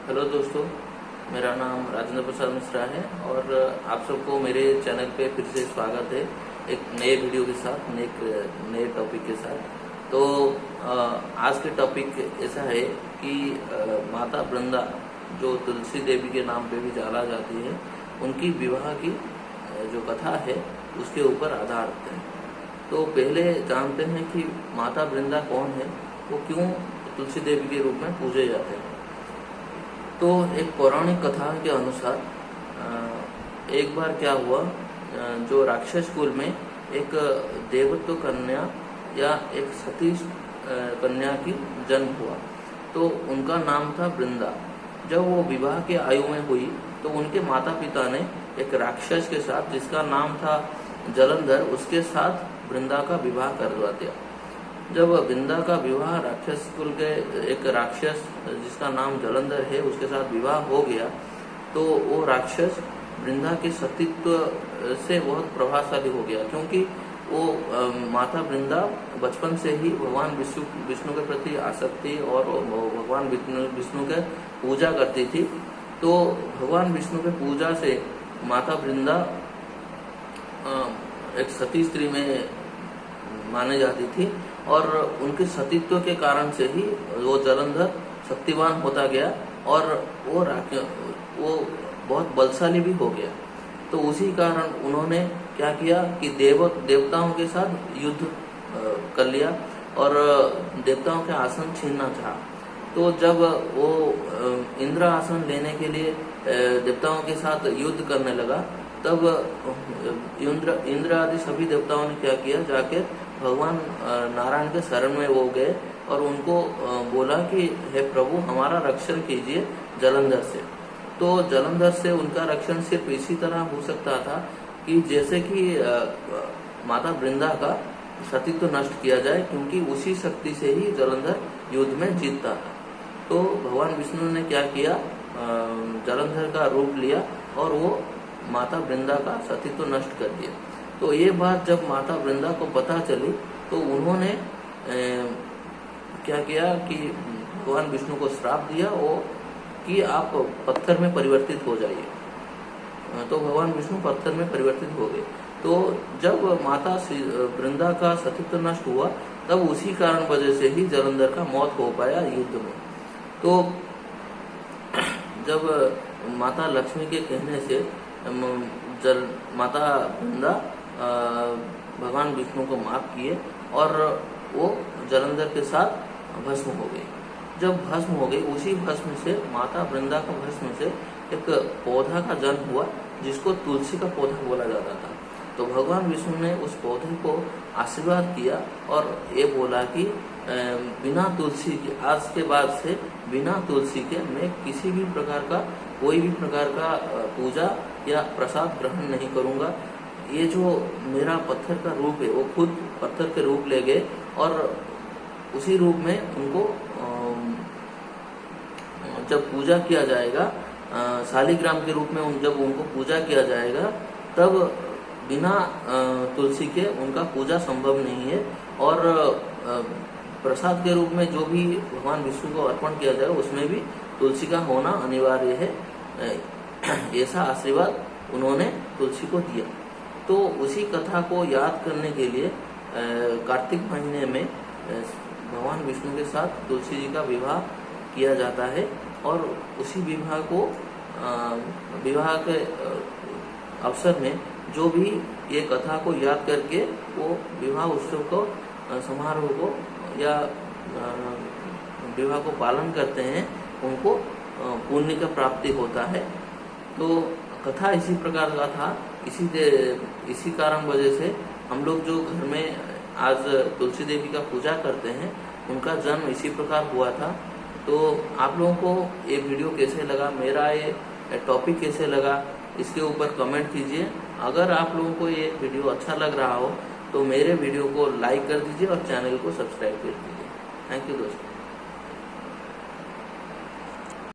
Hello दोस्तों, मेरा नाम राजेंद्र प्रसाद मिश्रा है और आप सबको मेरे चैनल पे फिर से स्वागत है एक नए वीडियो के साथ, नए टॉपिक के साथ। तो आज के टॉपिक ऐसा है कि माता वृंदा जो तुलसी देवी के नाम पे भी जाना जाती है, उनकी विवाह की जो कथा है उसके ऊपर आधारित है। तो पहले जानते हैं कि माता वृंदा कौन है, वो क्यों तुलसी देवी के रूप में पूजे जाते हैं। तो एक पौराणिक कथा के अनुसार एक बार क्या हुआ, जो राक्षस कुल में एक देवत्व कन्या या एक सती कन्या की जन्म हुआ। तो उनका नाम था वृंदा। जब वो विवाह के आयु में हुई तो उनके माता पिता ने एक राक्षस के साथ, जिसका नाम था जलंधर, उसके साथ वृंदा का विवाह करवा दिया। जब वृंदा का विवाह राक्षस कुल के एक राक्षस जिसका नाम जलंधर है उसके साथ विवाह हो गया, तो वो राक्षस वृंदा के सतीत्व से बहुत प्रभावशाली हो गया, क्योंकि वो माता वृंदा बचपन से ही भगवान विष्णु के प्रति आसक्ति और भगवान विष्णु के पूजा करती थी। तो भगवान विष्णु के पूजा से माता वृंदा एक सती स्त्री में माने जाती थी और उनके सतीत्व के कारण से ही वो जलंधर शक्तिवान होता गया और वो बहुत बलशाली भी हो गया। तो उसी कारण उन्होंने क्या किया कि देवताओं के साथ युद्ध कर लिया और देवताओं के आसन छीनना चाहा। तो जब वो इंद्र आसन लेने के लिए देवताओं के साथ युद्ध करने लगा, तब इंद्र आदि सभी देवताओं ने क्या किया, जाकर भगवान नारायण के शरण में वो गए और उनको बोला कि हे प्रभु, हमारा रक्षण कीजिए जलंधर से। तो जलंधर से उनका रक्षण सिर्फ इसी तरह हो सकता था कि जैसे कि माता वृंदा का सतीत्व नष्ट किया जाए, क्योंकि उसी शक्ति से ही जलंधर युद्ध में जीतता था। तो भगवान विष्णु ने क्या किया, जलंधर का रूप लिया और वो माता वृंदा का सतीत्व नष्ट कर दिया। तो ये बात जब माता वृंदा को पता चली तो उन्होंने क्या किया कि भगवान विष्णु को श्राप दिया वो कि आप पत्थर में परिवर्तित हो जाइए। तो भगवान विष्णु पत्थर में परिवर्तित हो गए। तो जब माता वृंदा का सतीत्व नष्ट हुआ, तब उसी कारण वजह से ही जलंधर का मौत हो पाया युद्ध में। तो जब माता लक्ष्मी के कहने से माता वृंदा भगवान विष्णु को माफ किए और वो जलंधर के साथ भस्म हो गई। जब भस्म हो गई, उसी भस्म से, माता वृंदा का भस्म से एक पौधा का जन्म हुआ जिसको तुलसी का पौधा बोला जाता था। तो भगवान विष्णु ने उस पौधे को आशीर्वाद किया और ये बोला कि बिना तुलसी के, आज के बाद से बिना तुलसी के मैं किसी भी प्रकार का, कोई भी प्रकार का पूजा या प्रसाद ग्रहण नहीं करूंगा। ये जो मेरा पत्थर का रूप है वो खुद पत्थर के रूप ले गए और उसी रूप में उनको जब पूजा किया जाएगा, शालिग्राम के रूप में जब उनको पूजा किया जाएगा, तब बिना तुलसी के उनका पूजा संभव नहीं है। और प्रसाद के रूप में जो भी भगवान विष्णु को अर्पण किया जाए उसमें भी तुलसी का होना अनिवार्य है। ऐसा आशीर्वाद उन्होंने तुलसी को दिया। तो उसी कथा को याद करने के लिए कार्तिक महीने में भगवान विष्णु के साथ तुलसी जी का विवाह किया जाता है और उसी विवाह के अवसर में जो भी ये कथा को याद करके वो विवाह उत्सव को, समारोह को या विवाह को पालन करते हैं, उनको पुण्य का प्राप्ति होता है। तो कथा इसी प्रकार का था। इसी कारण वजह से हम लोग जो घर में आज तुलसी देवी का पूजा करते हैं, उनका जन्म इसी प्रकार हुआ था। तो आप लोगों को ये वीडियो कैसे लगा, मेरा ये टॉपिक कैसे लगा, इसके ऊपर कमेंट कीजिए। अगर आप लोगों को ये वीडियो अच्छा लग रहा हो तो मेरे वीडियो को लाइक कर दीजिए और चैनल को सब्सक्राइब कर दीजिए। थैंक यू दोस्तों।